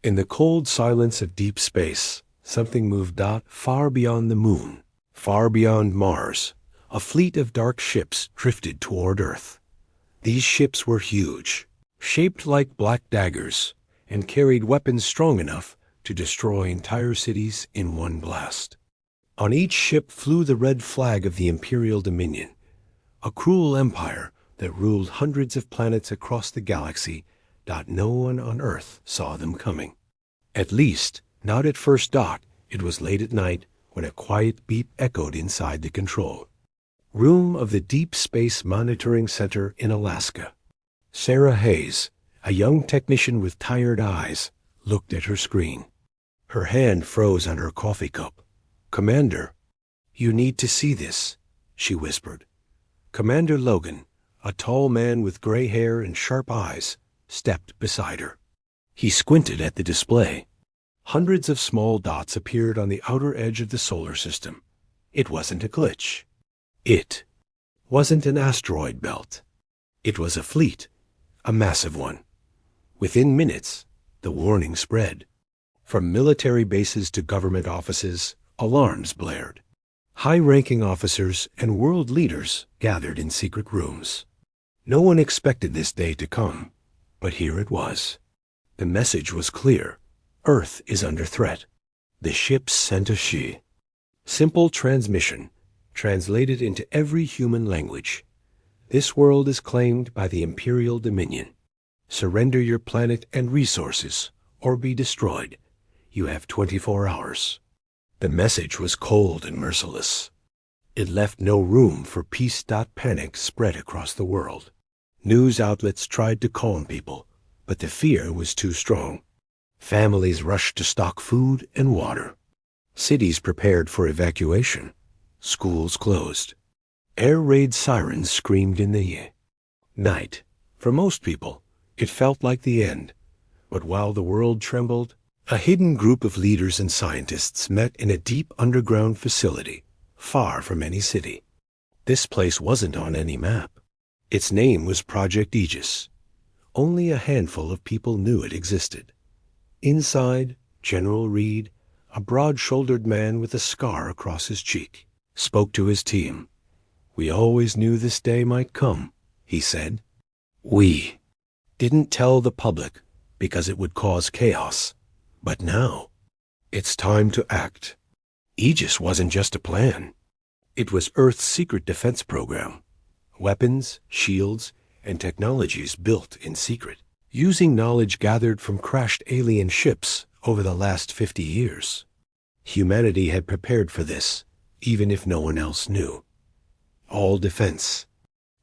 In the cold silence of deep space, something moved out far beyond the moon, far beyond Mars. A fleet of dark ships drifted toward Earth. These ships were huge, shaped like black daggers, and carried weapons strong enough to destroy entire cities in one blast. On each ship flew the red flag of the Imperial Dominion, a cruel empire that ruled hundreds of planets across the galaxy. No one on Earth saw them coming. At least, not at first. It was late at night when a quiet beep echoed inside the control room of the Deep Space Monitoring Center in Alaska. Sarah Hayes, a young technician with tired eyes, looked at her screen. Her hand froze on her coffee cup. "Commander, you need to see this," she whispered. Commander Logan, a tall man with gray hair and sharp eyes, stepped beside her. He squinted at the display. Hundreds of small dots appeared on the outer edge of the solar system. It wasn't a glitch. It wasn't an asteroid belt. It was a fleet, a massive one. Within minutes, the warning spread. From military bases to government offices, alarms blared. High-ranking officers and world leaders gathered in secret rooms. No one expected this day to come, but here it was. The message was clear. Earth is under threat. The ships sent a simple transmission, translated into every human language. This world is claimed by the Imperial Dominion. Surrender your planet and resources, or be destroyed. You have 24 hours. The message was cold and merciless. It left no room for peace. Panic spread across the world. News outlets tried to calm people, but the fear was too strong. Families rushed to stock food and water. Cities prepared for evacuation. Schools closed. Air raid sirens screamed in the night. For most people, it felt like the end. But while the world trembled, a hidden group of leaders and scientists met in a deep underground facility, far from any city. This place wasn't on any map. Its name was Project Aegis. Only a handful of people knew it existed. Inside, General Reed, a broad-shouldered man with a scar across his cheek, spoke to his team. "We always knew this day might come," he said. "We didn't tell the public because it would cause chaos. But now, it's time to act." Aegis wasn't just a plan. It was Earth's secret defense program. Weapons, shields, and technologies built in secret, using knowledge gathered from crashed alien ships over the last 50 years. Humanity had prepared for this, even if no one else knew. "All defense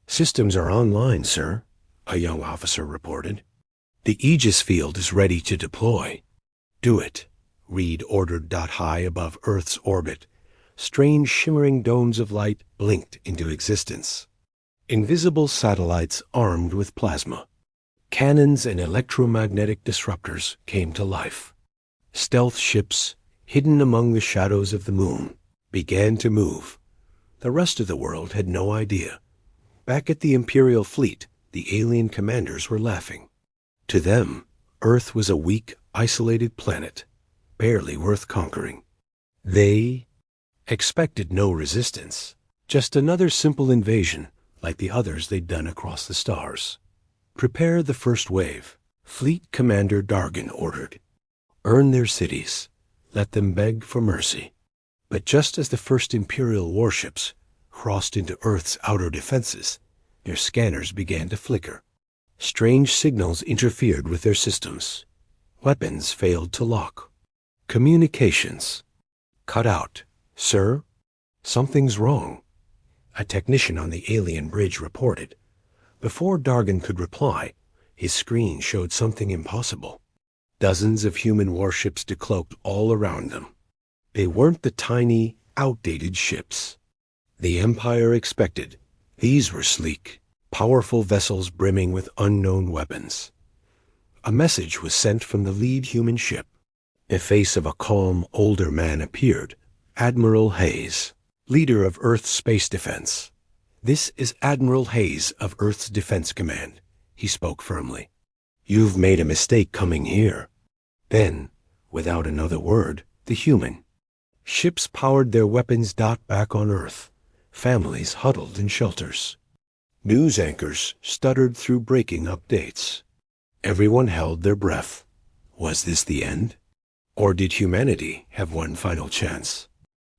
systems are online, sir," a young officer reported. "The Aegis field is ready to deploy." "Do it," Reed ordered. High above Earth's orbit, strange shimmering domes of light blinked into existence. Invisible satellites armed with plasma. Cannons and electromagnetic disruptors came to life. Stealth ships, hidden among the shadows of the moon, began to move. The rest of the world had no idea. Back at the Imperial fleet, the alien commanders were laughing. To them, Earth was a weak, isolated planet, barely worth conquering. They expected no resistance, just another simple invasion like the others they'd done across the stars. "Prepare the first wave," Fleet Commander Dargan ordered. "Earn their cities. Let them beg for mercy." But just as the first Imperial warships crossed into Earth's outer defenses, their scanners began to flicker. Strange signals interfered with their systems. Weapons failed to lock. Communications cut out. "Sir, something's wrong," a technician on the alien bridge reported. Before Dargan could reply, his screen showed something impossible. Dozens of human warships decloaked all around them. They weren't the tiny, outdated ships the Empire expected. These were sleek, powerful vessels brimming with unknown weapons. A message was sent from the lead human ship. The face of a calm, older man appeared. Admiral Hayes, leader of Earth's space defense. "This is Admiral Hayes of Earth's Defense Command," he spoke firmly. "You've made a mistake coming here. Then, without another word, the human. Ships powered their weapons. Back on Earth, families huddled in shelters. News anchors stuttered through breaking updates. Everyone held their breath. Was this the end? Or did humanity have one final chance?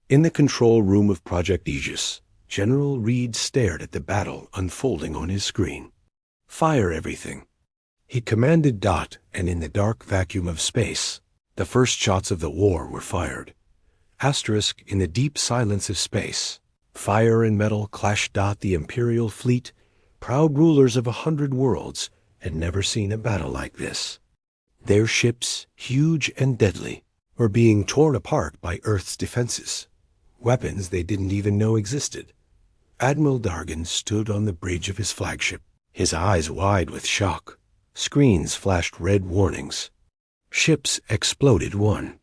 In the control room of Project Aegis, General Reed stared at the battle unfolding on his screen. Fire everything, he commanded. And in the dark vacuum of space, the first shots of the war were fired. Asterisk, in the deep silence of space, fire and metal clashed. The Imperial fleet, proud rulers of 100 worlds, had never seen a battle like this. Their ships, huge and deadly, were being torn apart by Earth's defenses, weapons they didn't even know existed. Admiral Dargan stood on the bridge of his flagship, his eyes wide with shock. Screens flashed red warnings. Ships exploded one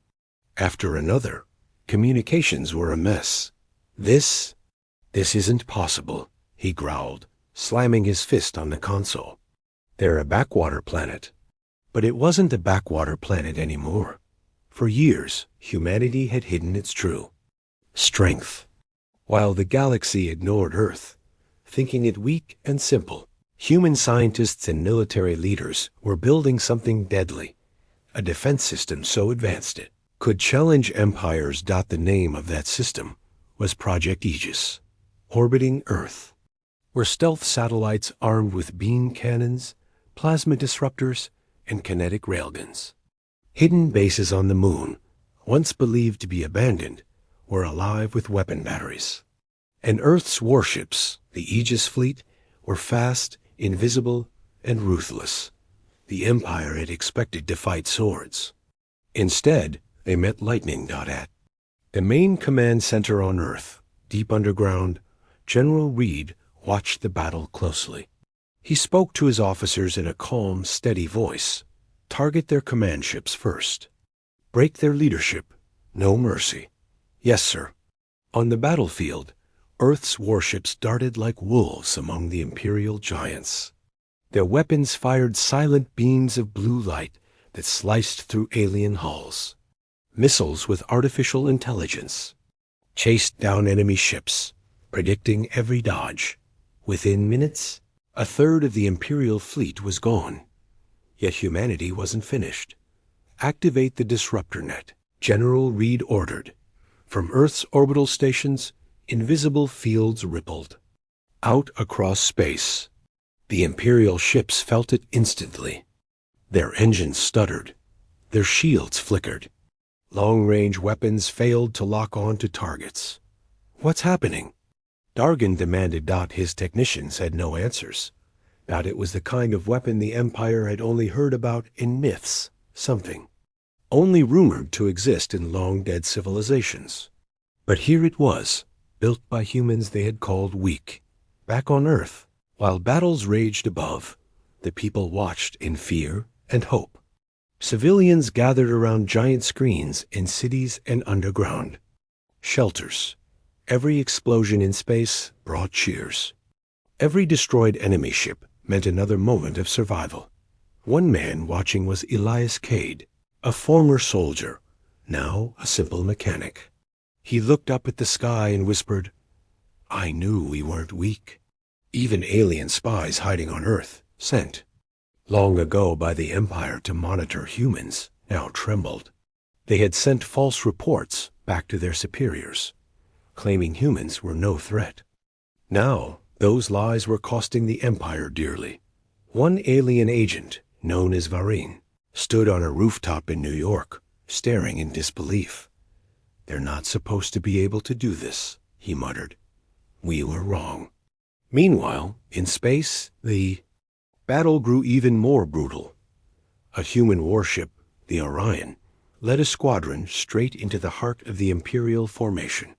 after another. Communications were a mess. This isn't possible, he growled, slamming his fist on the console. They're a backwater planet. But it wasn't a backwater planet anymore. For years, humanity had hidden its true strength. While the galaxy ignored Earth, thinking it weak and simple, human scientists and military leaders were building something deadly, a defense system so advanced it could challenge empires. The name of that system was Project Aegis. Orbiting Earth were stealth satellites armed with beam cannons, plasma disruptors, and kinetic railguns. Hidden bases on the moon, once believed to be abandoned, were alive with weapon batteries. And Earth's warships, the Aegis fleet, were fast, invisible, and ruthless. The Empire had expected to fight swords. Instead, they met lightning. At the main command center on Earth, deep underground, General Reed watched the battle closely. He spoke to his officers in a calm, steady voice. Target their command ships first. Break their leadership. No mercy. Yes, sir. On the battlefield, Earth's warships darted like wolves among the Imperial giants. Their weapons fired silent beams of blue light that sliced through alien hulls. Missiles with artificial intelligence chased down enemy ships, predicting every dodge. Within minutes, a third of the Imperial fleet was gone. Yet humanity wasn't finished. Activate the disruptor net, General Reed ordered. From Earth's orbital stations, invisible fields rippled. Out across space, the Imperial ships felt it instantly. Their engines stuttered. Their shields flickered. Long-range weapons failed to lock on to targets. What's happening? Dargan demanded. His technicians had no answers. It was the kind of weapon the Empire had only heard about in myths, something only rumored to exist in long-dead civilizations. But here it was, built by humans they had called weak. Back on Earth, while battles raged above, the people watched in fear and hope. Civilians gathered around giant screens in cities and underground shelters. Every explosion in space brought cheers. Every destroyed enemy ship meant another moment of survival. One man watching was Elias Cade, a former soldier, now a simple mechanic. He looked up at the sky and whispered, "I knew we weren't weak." Even alien spies hiding on Earth, sent long ago by the Empire to monitor humans, now trembled. They had sent false reports back to their superiors, claiming humans were no threat. Now, those lies were costing the Empire dearly. One alien agent, known as Varin, stood on a rooftop in New York, staring in disbelief. "They're not supposed to be able to do this," he muttered. "We were wrong." Meanwhile, in space, the battle grew even more brutal. A human warship, the Orion, led a squadron straight into the heart of the Imperial formation.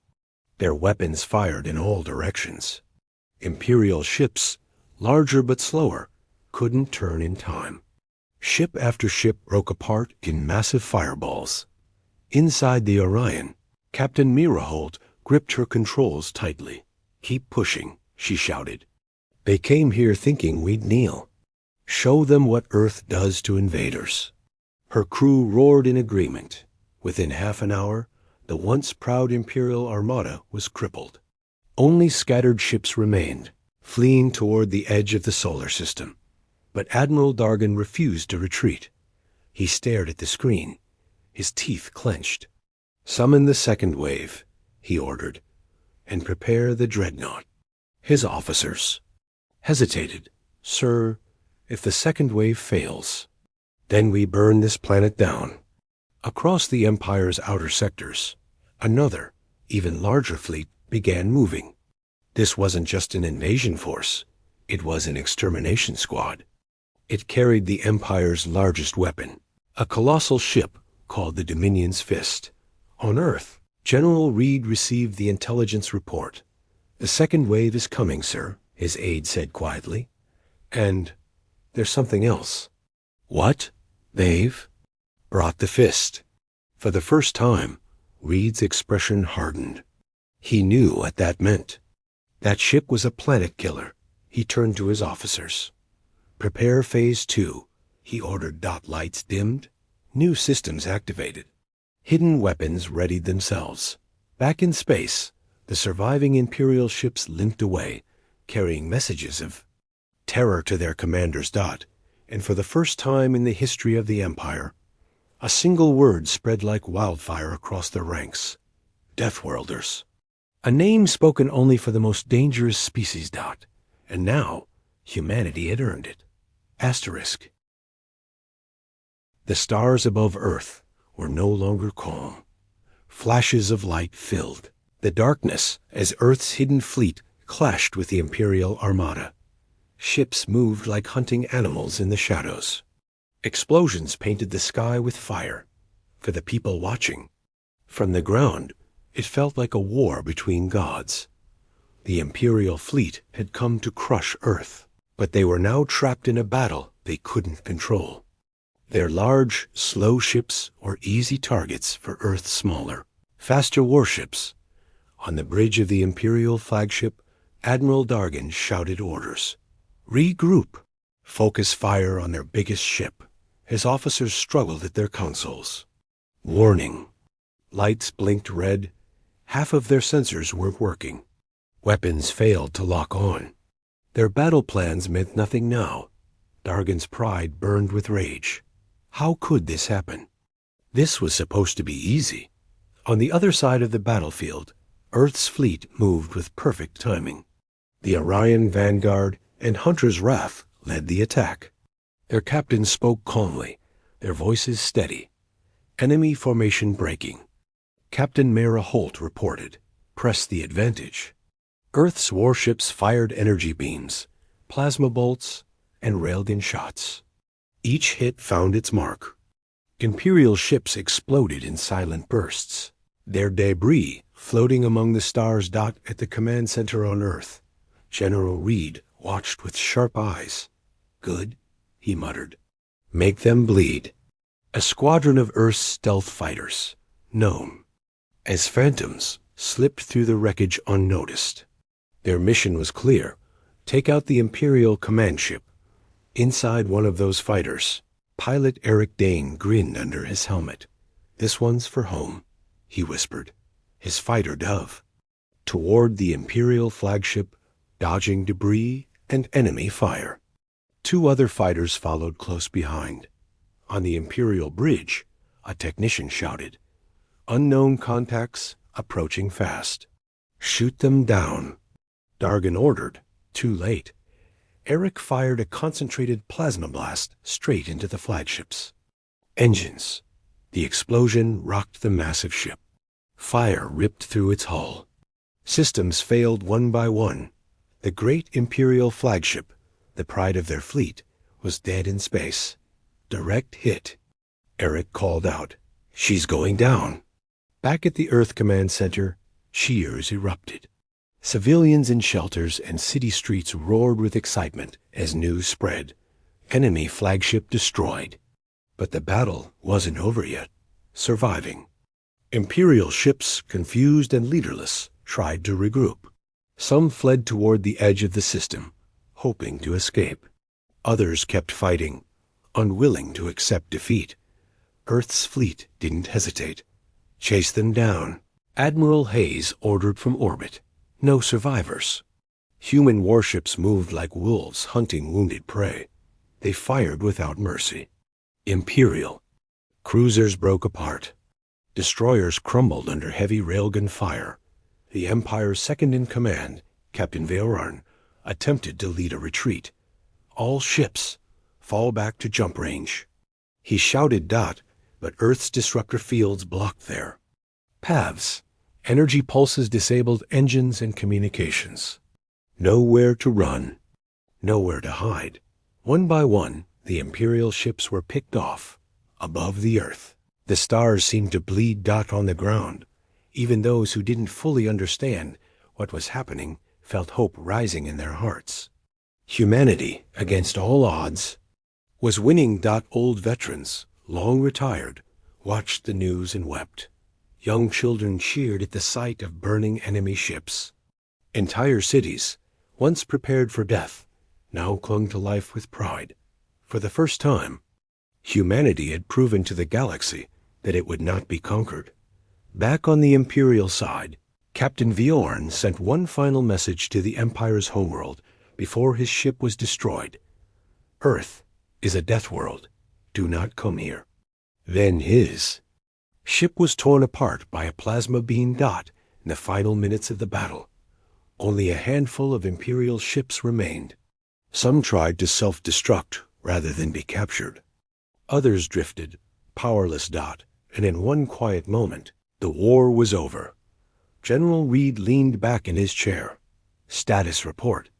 Their weapons fired in all directions. Imperial ships, larger but slower, couldn't turn in time. Ship after ship broke apart in massive fireballs. Inside the Orion, Captain Mirahold gripped her controls tightly. "Keep pushing," she shouted. "They came here thinking we'd kneel. Show them what Earth does to invaders." Her crew roared in agreement. Within half an hour, the once proud Imperial Armada was crippled. Only scattered ships remained, fleeing toward the edge of the solar system. But Admiral Dargan refused to retreat. He stared at the screen, his teeth clenched. "Summon the second wave," he ordered, "and prepare the dreadnought." His officers hesitated. "Sir, if the second wave fails, then we burn this planet down." Across the Empire's outer sectors, another, even larger fleet began moving. This wasn't just an invasion force, it was an extermination squad. It carried the Empire's largest weapon, a colossal ship called the Dominion's Fist. On Earth, General Reed received the intelligence report. "The second wave is coming, sir," his aide said quietly. "And there's something else." "What?" "They've brought the Fist." For the first time, Reed's expression hardened. He knew what that meant. That ship was a planet killer. He turned to his officers. "Prepare Phase 2, he ordered. Lights dimmed, new systems activated. Hidden weapons readied themselves. Back in space, the surviving Imperial ships limped away, carrying messages of terror to their commanders. And for the first time in the history of the Empire, a single word spread like wildfire across the ranks: Deathworlders. A name spoken only for the most dangerous species. And now, humanity had earned it. Asterisk. The stars above Earth were no longer calm. Flashes of light filled the darkness as Earth's hidden fleet clashed with the Imperial Armada. Ships moved like hunting animals in the shadows. Explosions painted the sky with fire. For the people watching, from the ground, it felt like a war between gods. The Imperial fleet had come to crush Earth, but they were now trapped in a battle they couldn't control. Their large, slow ships were easy targets for Earth's smaller, faster warships. On the bridge of the Imperial flagship, Admiral Dargan shouted orders. "Regroup. Focus fire on their biggest ship." His officers struggled at their consoles. Warning. Lights blinked red. Half of their sensors weren't working. Weapons failed to lock on. Their battle plans meant nothing now. Dargan's pride burned with rage. How could this happen? This was supposed to be easy. On the other side of the battlefield, Earth's fleet moved with perfect timing. The Orion Vanguard and Hunter's Wrath led the attack. Their captains spoke calmly, their voices steady. Enemy formation breaking. Captain Mara Holt reported. Press the advantage. Earth's warships fired energy beams, plasma bolts, and railgun shots. Each hit found its mark. Imperial ships exploded in silent bursts, their debris floating among the stars. At the command center on Earth, General Reed watched with sharp eyes. "Good," he muttered. "Make them bleed." A squadron of Earth's stealth fighters, known as Phantoms, slipped through the wreckage unnoticed. Their mission was clear: take out the Imperial command ship. Inside one of those fighters, pilot Eric Dane grinned under his helmet. "This one's for home," he whispered, his fighter Dove, toward the Imperial flagship, dodging debris and enemy fire. Two other fighters followed close behind. On the Imperial bridge, a technician shouted, "Unknown contacts approaching fast. Shoot them down." Dargan ordered. Too late. Eric fired a concentrated plasma blast straight into the flagships. Engines. The explosion rocked the massive ship. Fire ripped through its hull. Systems failed one by one. The great Imperial flagship, the pride of their fleet, was dead in space. Direct hit. Eric called out, "She's going down." Back at the Earth Command Center, cheers erupted. Civilians in shelters and city streets roared with excitement as news spread. Enemy flagship destroyed. But the battle wasn't over yet. Surviving. Imperial ships, confused and leaderless, tried to regroup. Some fled toward the edge of the system, hoping to escape. Others kept fighting, unwilling to accept defeat. Earth's fleet didn't hesitate. Chase them down. Admiral Hayes ordered from orbit. No survivors. Human warships moved like wolves hunting wounded prey. They fired without mercy. Imperial. Cruisers broke apart. Destroyers crumbled under heavy railgun fire. The Empire's second-in-command, Captain Veoran, attempted to lead a retreat. All ships, fall back to jump range. He shouted dot, but Earth's disruptor fields blocked their paths. Energy pulses disabled engines and communications. Nowhere to run. Nowhere to hide. One by one, the Imperial ships were picked off, above the Earth. The stars seemed to bleed dot on the ground. Even those who didn't fully understand what was happening felt hope rising in their hearts. Humanity, against all odds, was winning. Old veterans, long retired, watched the news and wept. Young children cheered at the sight of burning enemy ships. Entire cities, once prepared for death, now clung to life with pride. For the first time, humanity had proven to the galaxy that it would not be conquered. Back on the Imperial side, Captain Veoran sent one final message to the Empire's homeworld before his ship was destroyed. Earth is a death world. Do not come here. Then his ship was torn apart by a plasma beam dot in the final minutes of the battle. Only a handful of Imperial ships remained. Some tried to self-destruct rather than be captured. Others drifted, powerless dot, and in one quiet moment, the war was over. General Reed leaned back in his chair. Status report.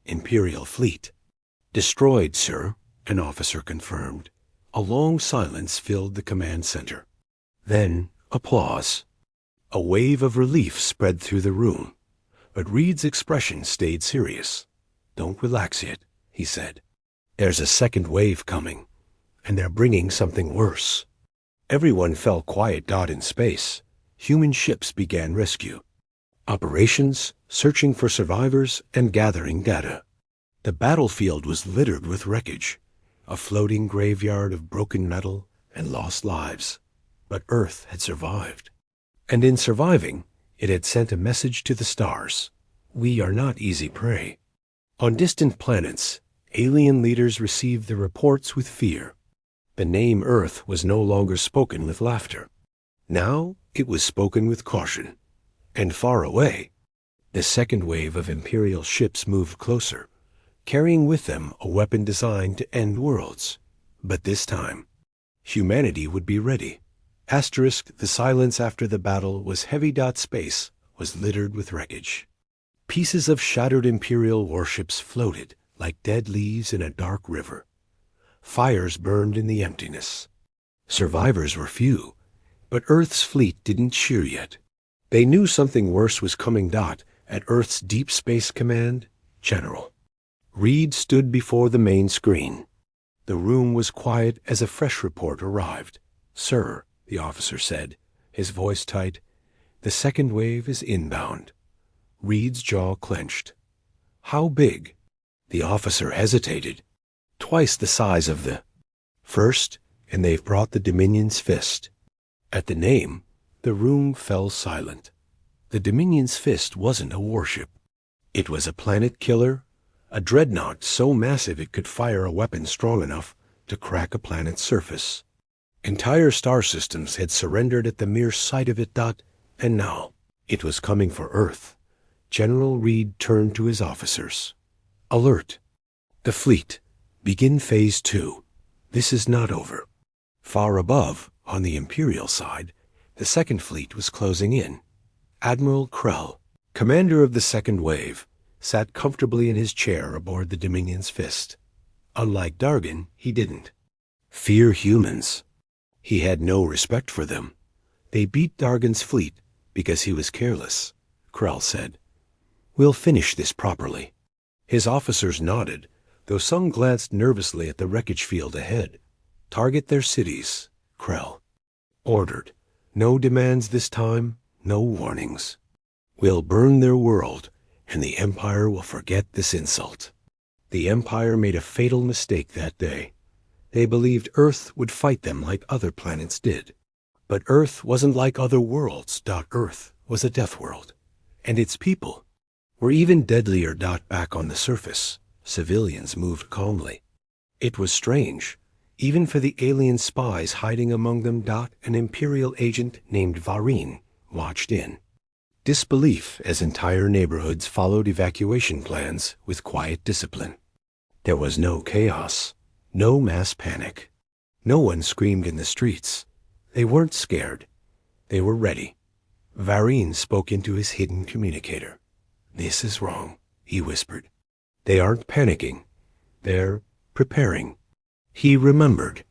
Imperial fleet. Destroyed, sir, an officer confirmed. A long silence filled the command center. Then, applause. A wave of relief spread through the room. But Reed's expression stayed serious. Don't relax yet, he said. There's a second wave coming, and they're bringing something worse. Everyone fell quiet dot in space. Human ships began rescue. Operations, searching for survivors, and gathering data. The battlefield was littered with wreckage, a floating graveyard of broken metal and lost lives. But Earth had survived. And in surviving, it had sent a message to the stars. We are not easy prey. On distant planets, alien leaders received the reports with fear. The name Earth was no longer spoken with laughter. Now it was spoken with caution. And far away, the second wave of Imperial ships moved closer, carrying with them a weapon designed to end worlds. But this time, humanity would be ready. Asterisk, the silence after the battle was heavy. Space was littered with wreckage. Pieces of shattered Imperial warships floated like dead leaves in a dark river. Fires burned in the emptiness. Survivors were few, but Earth's fleet didn't cheer yet. They knew something worse was coming. At Earth's Deep Space Command, General Reed stood before the main screen. The room was quiet as a fresh report arrived. Sir, the officer said, his voice tight, the second wave is inbound. Reed's jaw clenched. How big? The officer hesitated. Twice the size of the first, and they've brought the Dominion's fist. At the name, the room fell silent. The Dominion's fist wasn't a warship. It was a planet killer, a dreadnought so massive it could fire a weapon strong enough to crack a planet's surface. Entire star systems had surrendered at the mere sight of it. And now it was coming for Earth. General Reed turned to his officers. Alert. The fleet. Begin Phase 2. This is not over. Far above, on the Imperial side, the second fleet was closing in. Admiral Krell, commander of the second wave, sat comfortably in his chair aboard the Dominion's fist. Unlike Dargan, he didn't fear humans. He had no respect for them. They beat Dargan's fleet because he was careless, Krell said. We'll finish this properly. His officers nodded, though some glanced nervously at the wreckage field ahead. Target their cities, Krell ordered. No demands this time, no warnings. We'll burn their world, and the Empire will forget this insult. The Empire made a fatal mistake that day. They believed Earth would fight them like other planets did. But Earth wasn't like other worlds. Earth was a death world, and its people were even deadlier. Back on the surface, civilians moved calmly. It was strange, even for the alien spies hiding among them. An Imperial agent named Vareen watched in disbelief as entire neighborhoods followed evacuation plans with quiet discipline. There was no chaos, no mass panic. No one screamed in the streets. They weren't scared. They were ready. Vareen spoke into his hidden communicator. "This is wrong," he whispered. "They aren't panicking. They're preparing." He remembered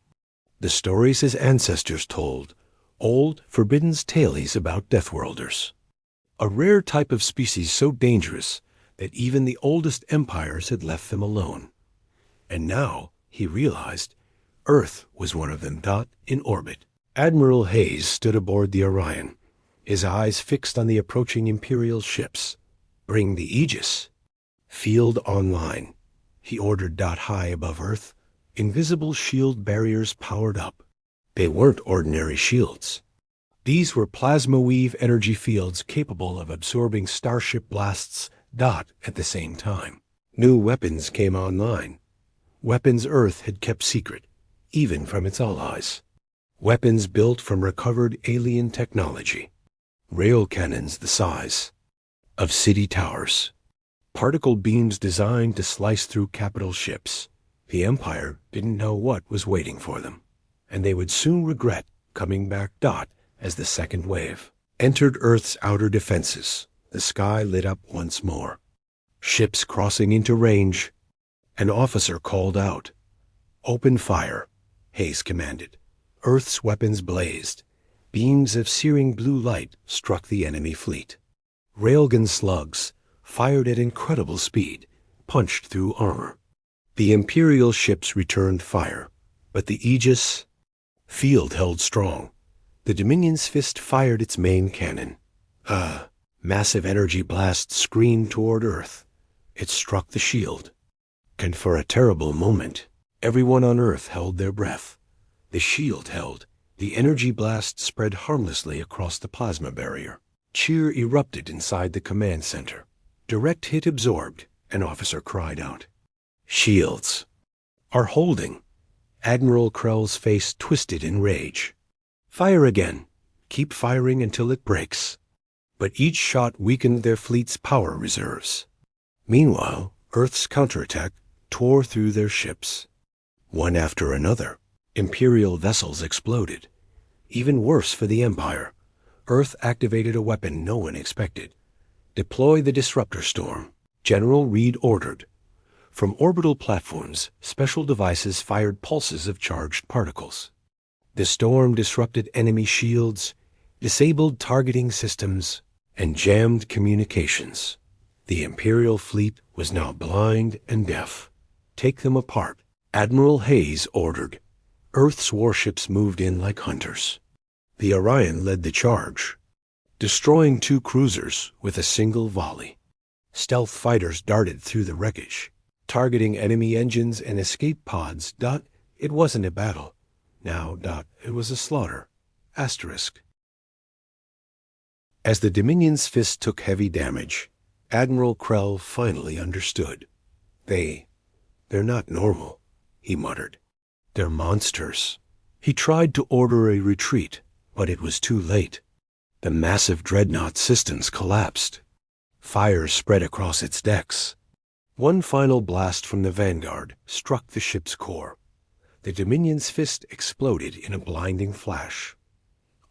the stories his ancestors told, old, forbidden tales about Deathworlders, a rare type of species so dangerous that even the oldest empires had left them alone. And now, he realized, Earth was one of them. In orbit, Admiral Hayes stood aboard the Orion, his eyes fixed on the approaching Imperial ships. "Bring the Aegis." "Field online," he ordered. High above Earth, invisible shield barriers powered up. They weren't ordinary shields. These were plasma weave energy fields capable of absorbing starship blasts. At the same time, new weapons came online. Weapons Earth had kept secret, even from its allies. Weapons built from recovered alien technology. Rail cannons the size of city towers. Particle beams designed to slice through capital ships. The Empire didn't know what was waiting for them, and they would soon regret coming back. As the second wave entered Earth's outer defenses, the sky lit up once more. Ships crossing into range. An officer called out. "Open fire," Hayes commanded. Earth's weapons blazed. Beams of searing blue light struck the enemy fleet. Railgun slugs, fired at incredible speed, punched through armor. The Imperial ships returned fire, but the Aegis field held strong. The Dominion's fist fired its main cannon. Massive energy blast screamed toward Earth. It struck the shield. And for a terrible moment, everyone on Earth held their breath. The shield held. The energy blast spread harmlessly across the plasma barrier. Cheer erupted inside the command center. "Direct hit absorbed," an officer cried out. "Shields are holding." Admiral Krell's face twisted in rage. "Fire again. Keep firing until it breaks." But each shot weakened their fleet's power reserves. Meanwhile, Earth's counterattack tore through their ships. One after another, Imperial vessels exploded. Even worse for the Empire, Earth activated a weapon no one expected. "Deploy the disruptor storm," General Reed ordered. From orbital platforms, special devices fired pulses of charged particles. The storm disrupted enemy shields, disabled targeting systems, and jammed communications. The Imperial fleet was now blind and deaf. "Take them apart," Admiral Hayes ordered. Earth's warships moved in like hunters. The Orion led the charge, destroying 2 cruisers with a single volley. Stealth fighters darted through the wreckage, targeting enemy engines and escape pods. It wasn't a battle. Now, it was a slaughter. Asterisk. As the Dominion's fist took heavy damage, Admiral Krell finally understood. They're not normal," he muttered. "They're monsters." He tried to order a retreat, but it was too late. The massive dreadnought systems collapsed. Fire spread across its decks. One final blast from the Vanguard struck the ship's core. The Dominion's fist exploded in a blinding flash.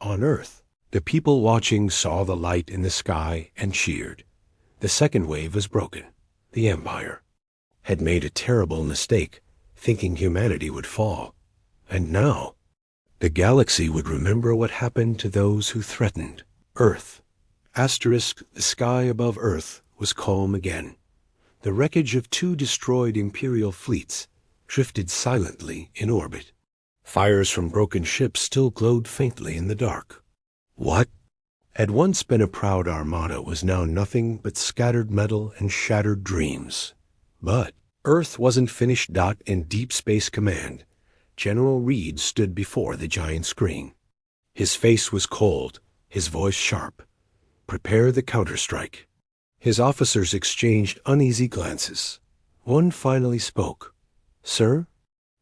On Earth, the people watching saw the light in the sky and cheered. The second wave was broken. The Empire had made a terrible mistake, thinking humanity would fall. And now, the galaxy would remember what happened to those who threatened Earth. Asterisk, the sky above Earth was calm again. The wreckage of 2 destroyed Imperial fleets drifted silently in orbit. Fires from broken ships still glowed faintly in the dark. What had once been a proud armada was now nothing but scattered metal and shattered dreams. But Earth wasn't finished. In Deep Space Command, General Reed stood before the giant screen. His face was cold, his voice sharp. Prepare the counterstrike. His officers exchanged uneasy glances. One finally spoke. Sir?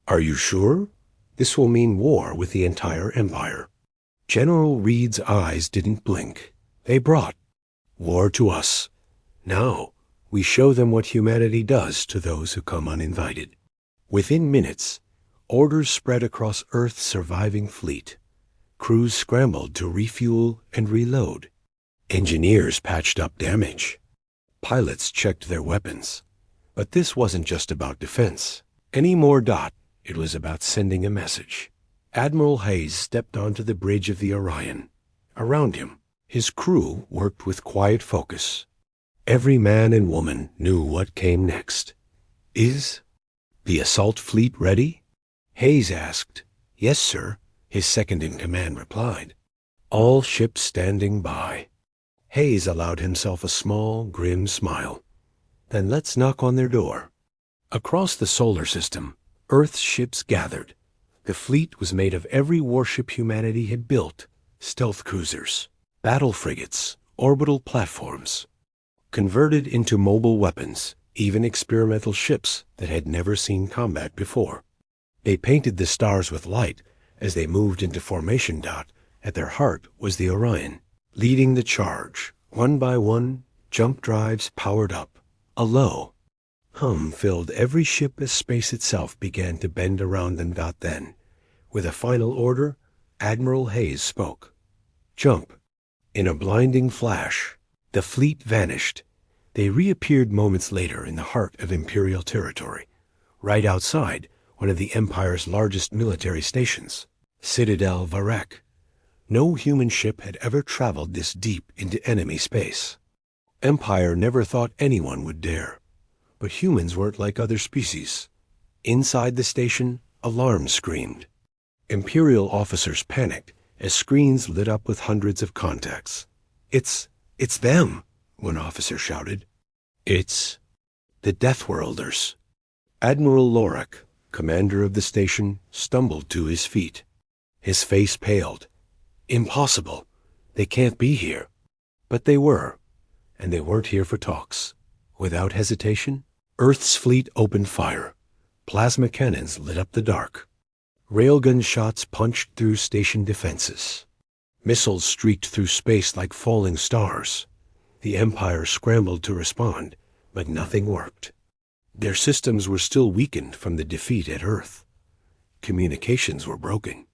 Are you sure? This will mean war with the entire Empire. General Reed's eyes didn't blink. They brought war to us. Now, we show them what humanity does to those who come uninvited. Within minutes, orders spread across Earth's surviving fleet. Crews scrambled to refuel and reload. Engineers patched up damage. Pilots checked their weapons. But this wasn't just about defense. Any more. It was about sending a message. Admiral Hayes stepped onto the bridge of the Orion. Around him, his crew worked with quiet focus. Every man and woman knew what came next. Is the assault fleet ready? Hayes asked. Yes, sir, his second-in-command replied. All ships standing by. Hayes allowed himself a small, grim smile. Then let's knock on their door. Across the solar system, Earth's ships gathered. The fleet was made of every warship humanity had built: stealth cruisers, battle frigates, orbital platforms. Converted into mobile weapons, even experimental ships that had never seen combat before. They painted the stars with light as they moved into formation. At their heart was the Orion, leading the charge. One by one, jump drives powered up. A low hum filled every ship as space itself began to bend around them. Then, with a final order, Admiral Hayes spoke. Jump. In a blinding flash, the fleet vanished. They reappeared moments later in the heart of Imperial territory, right outside one of the Empire's largest military stations, Citadel Varek. No human ship had ever traveled this deep into enemy space. Empire never thought anyone would dare. But humans weren't like other species. Inside the station, alarms screamed. Imperial officers panicked as screens lit up with hundreds of contacts. It's them, one officer shouted. It's the Deathworlders. Admiral Lorak, commander of the station, stumbled to his feet. His face paled. Impossible. They can't be here. But they were, and they weren't here for talks. Without hesitation, Earth's fleet opened fire. Plasma cannons lit up the dark. Railgun shots punched through station defenses. Missiles streaked through space like falling stars. The Empire scrambled to respond, but nothing worked. Their systems were still weakened from the defeat at Earth. Communications were broken.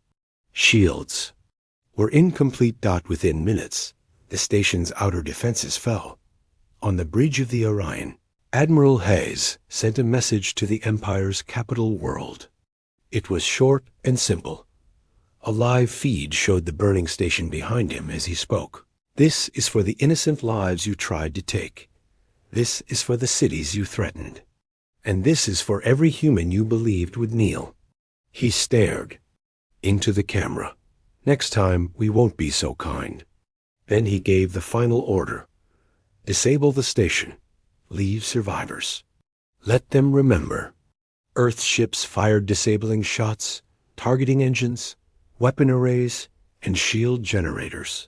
Shields were incomplete. Within minutes, the station's outer defenses fell. On the bridge of the Orion, Admiral Hayes sent a message to the Empire's capital world. It was short and simple. A live feed showed the burning station behind him as he spoke. This is for the innocent lives you tried to take. This is for the cities you threatened. And this is for every human you believed would kneel. He stared into the camera. Next time, we won't be so kind. Then he gave the final order. Disable the station. Leave survivors. Let them remember. Earth ships fired disabling shots, targeting engines, weapon arrays, and shield generators.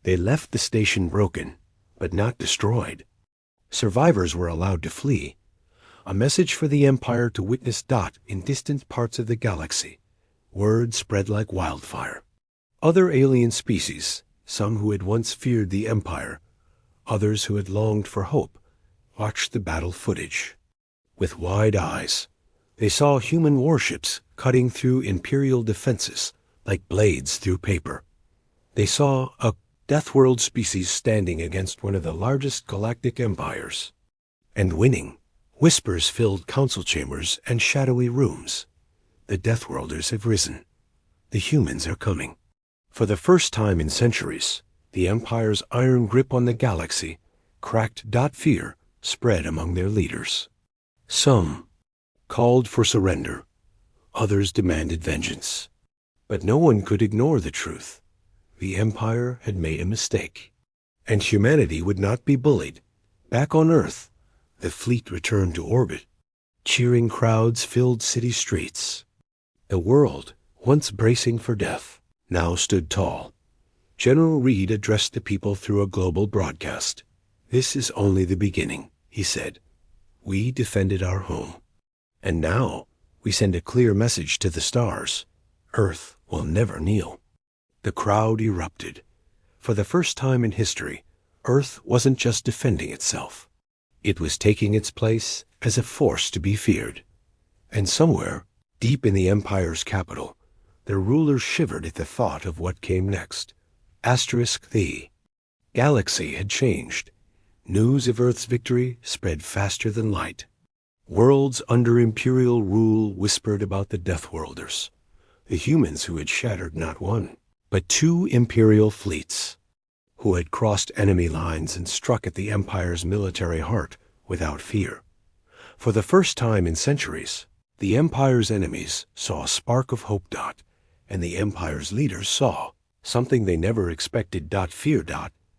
They left the station broken, but not destroyed. Survivors were allowed to flee. A message for the Empire to witness. In distant parts of the galaxy, word spread like wildfire. Other alien species, some who had once feared the Empire, others who had longed for hope, watched the battle footage. With wide eyes, they saw human warships cutting through Imperial defenses like blades through paper. They saw a Deathworld species standing against one of the largest galactic empires, and winning. Whispers filled council chambers and shadowy rooms. The Deathworlders have risen. The humans are coming. For the first time in centuries, the Empire's iron grip on the galaxy cracked. Fear spread among their leaders. Some called for surrender. Others demanded vengeance. But no one could ignore the truth. The Empire had made a mistake, and humanity would not be bullied. Back on Earth, the fleet returned to orbit. Cheering crowds filled city streets. A world, once bracing for death, now stood tall. General Reed addressed the people through a global broadcast. "This is only the beginning," he said. "We defended our home. And now we send a clear message to the stars. Earth will never kneel." The crowd erupted. For the first time in history, Earth wasn't just defending itself. It was taking its place as a force to be feared. And somewhere, deep in the Empire's capital, the rulers shivered at the thought of what came next. The galaxy had changed. News of Earth's victory spread faster than light. Worlds under Imperial rule whispered about the Deathworlders, the humans who had shattered not one, but two Imperial fleets, who had crossed enemy lines and struck at the Empire's military heart without fear. For the first time in centuries, the Empire's enemies saw a spark of hope. And the Empire's leaders saw something they never expected. Fear.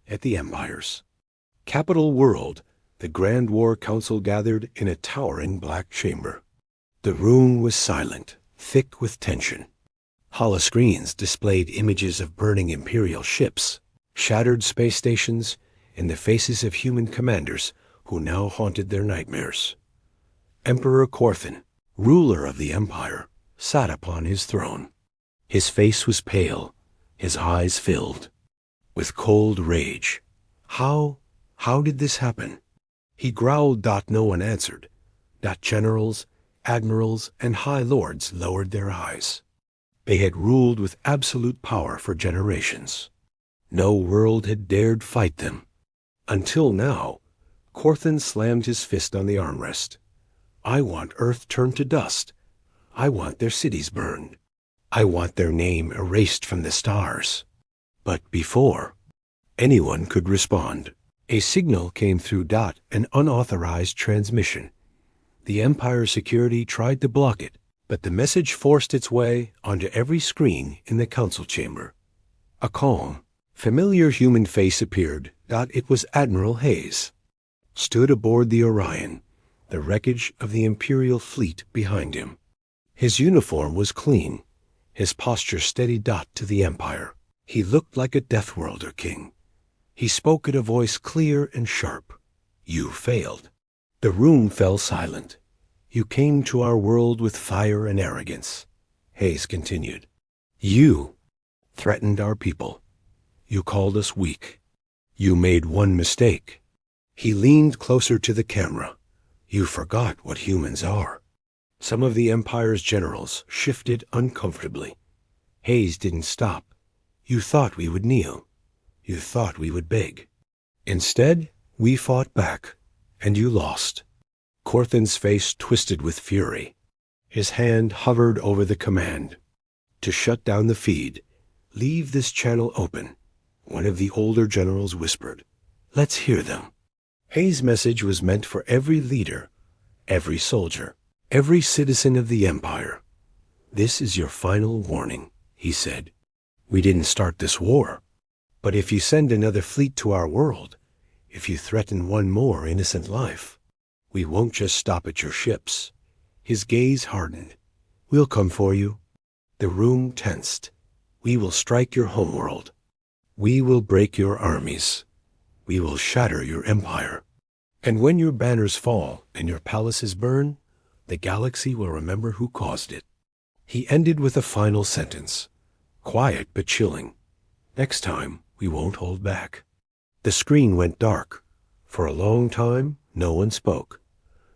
At the Empire's capital world, the Grand War Council gathered in a towering black chamber. The room was silent, thick with tension. Holoscreens displayed images of burning Imperial ships, shattered space stations, and the faces of human commanders who now haunted their nightmares. Emperor Corthan, ruler of the Empire, sat upon his throne. His face was pale, his eyes filled with cold rage. How did this happen? He growled. No one answered. Generals, admirals, and high lords lowered their eyes. They had ruled with absolute power for generations. No world had dared fight them. Until now, Corthan slammed his fist on the armrest. "I want Earth turned to dust. I want their cities burned. I want their name erased from the stars." But before anyone could respond, a signal came through. An unauthorized transmission. The Empire security tried to block it, but the message forced its way onto every screen in the council chamber. A calm, familiar human face appeared. It was Admiral Hayes. Stood aboard the Orion, the wreckage of the Imperial fleet behind him. His uniform was clean, his posture steady. To the Empire, he looked like a Deathworlder king. He spoke in a voice clear and sharp. "You failed." The room fell silent. "You came to our world with fire and arrogance," Hayes continued. "You threatened our people. You called us weak. You made one mistake." He leaned closer to the camera. "You forgot what humans are." Some of the Empire's generals shifted uncomfortably. Hayes didn't stop. "You thought we would kneel. You thought we would beg. Instead, we fought back, and you lost." Corthan's face twisted with fury. His hand hovered over the command. "To shut down the feed. Leave this channel open," one of the older generals whispered. "Let's hear them." Hayes' message was meant for every leader, every soldier, every citizen of the Empire. "This is your final warning," he said. "We didn't start this war. But if you send another fleet to our world, if you threaten one more innocent life, we won't just stop at your ships." His gaze hardened. "We'll come for you." The room tensed. "We will strike your homeworld. We will break your armies. We will shatter your empire. And when your banners fall and your palaces burn, the galaxy will remember who caused it." He ended with a final sentence, quiet but chilling. "Next time, we won't hold back." The screen went dark. For a long time, no one spoke.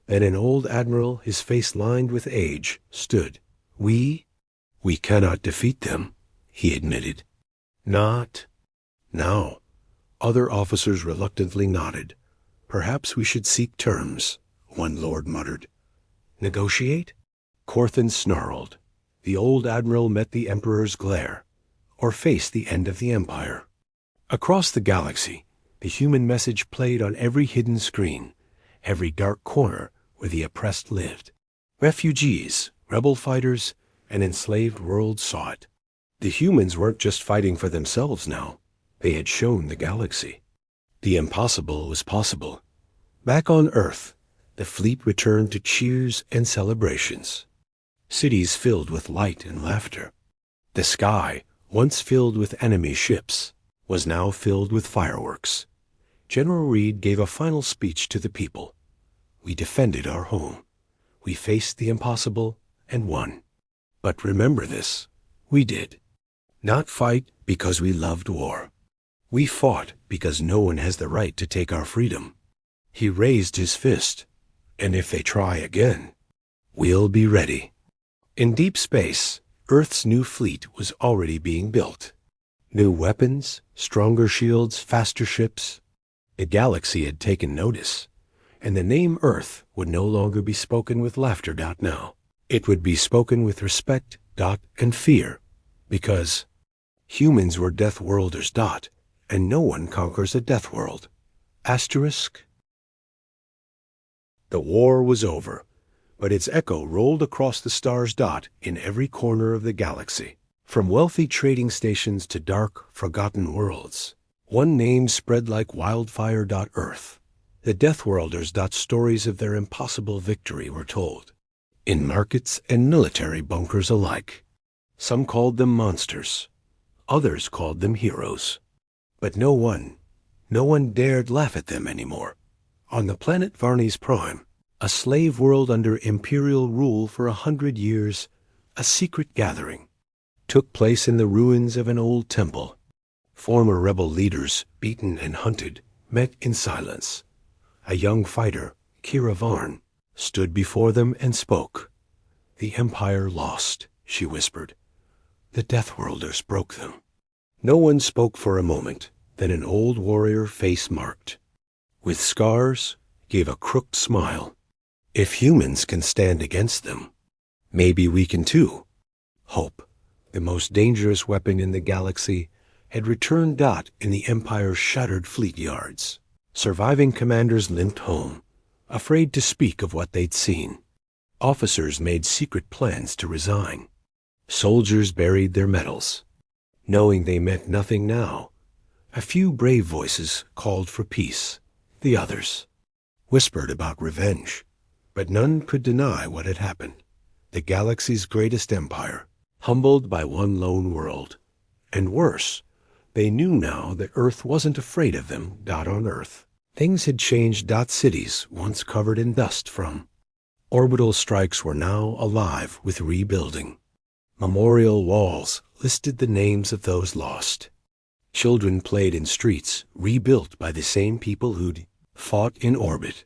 Then an old admiral, his face lined with age, stood. We cannot defeat them," he admitted. "Not now." Other officers reluctantly nodded. "Perhaps we should seek terms," one lord muttered. "Negotiate?" Corthan snarled. The old admiral met the Emperor's glare, or faced the end of the Empire. Across the galaxy, the human message played on every hidden screen, every dark corner where the oppressed lived. Refugees, rebel fighters, and enslaved worlds saw it. The humans weren't just fighting for themselves now. They had shown the galaxy. The impossible was possible. Back on Earth, the fleet returned to cheers and celebrations. cities filled with light and laughter. The sky, once filled with enemy ships, was now filled with fireworks. General Reed gave a final speech to the people. We defended our home. We faced the impossible and won. But remember this, we did not fight because we loved war. We fought because no one has the right to take our freedom. He raised his fist, and if they try again, we'll be ready. In deep space, Earth's new fleet was already being built. New weapons, stronger shields, faster ships. The galaxy had taken notice, and the name Earth would no longer be spoken with laughter. Now, it would be spoken with respect. And fear, because humans were death worlders. And no one conquers a death world. Asterisk. The war was over, but its echo rolled across the stars. In every corner of the galaxy, from wealthy trading stations to dark, forgotten worlds, one name spread like wildfire. Earth. The Death Worlders. Stories of their impossible victory were told, in markets and military bunkers alike. Some called them monsters, others called them heroes. But no one dared laugh at them anymore. On the planet Varnes Prime, a slave world under Imperial rule for 100 years, a secret gathering took place in the ruins of an old temple. Former rebel leaders, beaten and hunted, met in silence. A young fighter, Kira Varn, stood before them and spoke. The Empire lost, she whispered. The Death Worlders broke them. No one spoke for a moment. Then an old warrior, face marked, with scars, gave a crooked smile. If humans can stand against them, maybe we can too. Hope, the most dangerous weapon in the galaxy, had returned. In the Empire's shattered fleet yards, surviving commanders limped home, afraid to speak of what they'd seen. Officers made secret plans to resign. Soldiers buried their medals, knowing they meant nothing now. A few brave voices called for peace. The others whispered about revenge, but none could deny what had happened. The galaxy's greatest empire, humbled by one lone world. And worse, they knew now that Earth wasn't afraid of them. On Earth, things had changed. Cities, once covered in dust from orbital strikes, were now alive with rebuilding. Memorial walls listed the names of those lost. Children played in streets rebuilt by the same people who'd fought in orbit.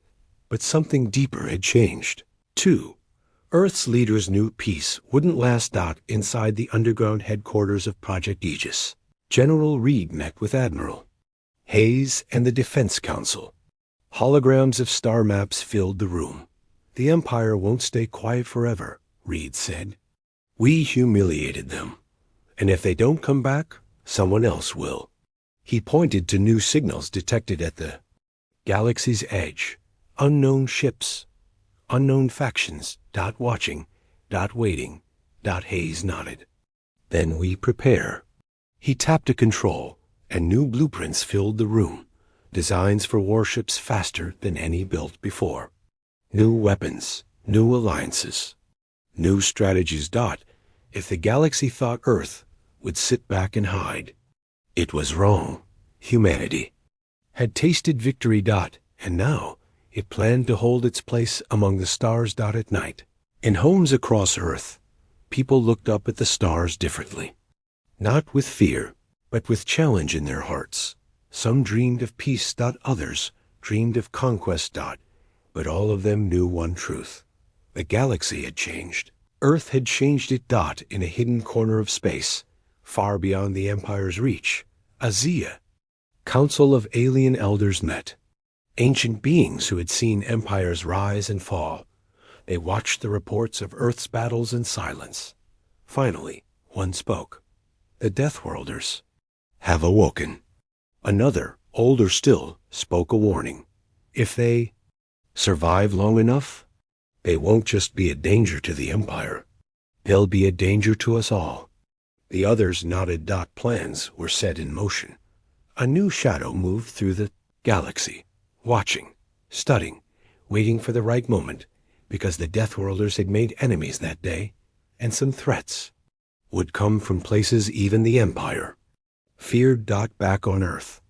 But something deeper had changed, too. Earth's leaders knew peace wouldn't last. Inside the underground headquarters of Project Aegis, General Reed met with Admiral Hayes and the Defense Council. Holograms of star maps filled the room. The Empire won't stay quiet forever, Reed said. We humiliated them, and if they don't come back, someone else will. He pointed to new signals detected at the galaxy's edge. Unknown ships, unknown factions. Watching, waiting. Hayes nodded. Then we prepare. He tapped a control, and new blueprints filled the room. Designs for warships faster than any built before. New weapons, new alliances, new strategies. If the galaxy thought Earth would sit back and hide, it was wrong. Humanity had tasted victory. And now it planned to hold its place among the stars. At night, in homes across Earth, people looked up at the stars differently. Not with fear, but with challenge in their hearts. Some dreamed of peace. Others dreamed of conquest. But all of them knew one truth. The galaxy had changed. Earth had changed it. In a hidden corner of space, far beyond the Empire's reach, Azia. Council of alien elders met. Ancient beings who had seen empires rise and fall. They watched the reports of Earth's battles in silence. Finally, one spoke. The Death Worlders have awoken. Another, older still, spoke a warning. If they survive long enough, they won't just be a danger to the Empire. They'll be a danger to us all. The others nodded. Plans were set in motion. A new shadow moved through the galaxy, watching, studying, waiting for the right moment, because the Death Worlders had made enemies that day. and some threats would come from places even the Empire feared. Back on Earth,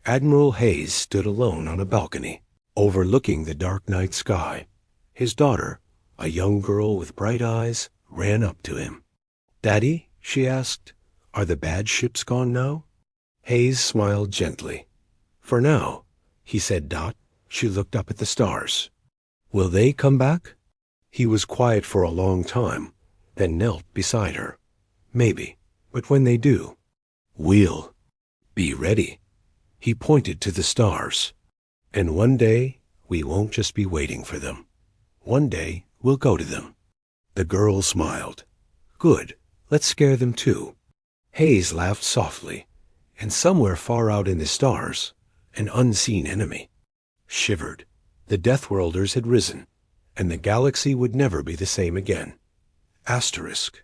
Admiral Hayes stood alone on a balcony, overlooking the dark night sky. His daughter, a young girl with bright eyes, ran up to him. "Daddy," she asked, "are the bad ships gone now?" Hayes smiled gently. "For now," he said. She looked up at the stars. "Will they come back?" He was quiet for a long time, then knelt beside her. "Maybe, but when they do, we'll be ready." He pointed to the stars. "And one day, we won't just be waiting for them. One day, we'll go to them." The girl smiled. "Good, let's scare them too." Hayes laughed softly, and somewhere far out in the stars, an unseen enemy shivered. The Deathworlders had risen, and the galaxy would never be the same again. Asterisk.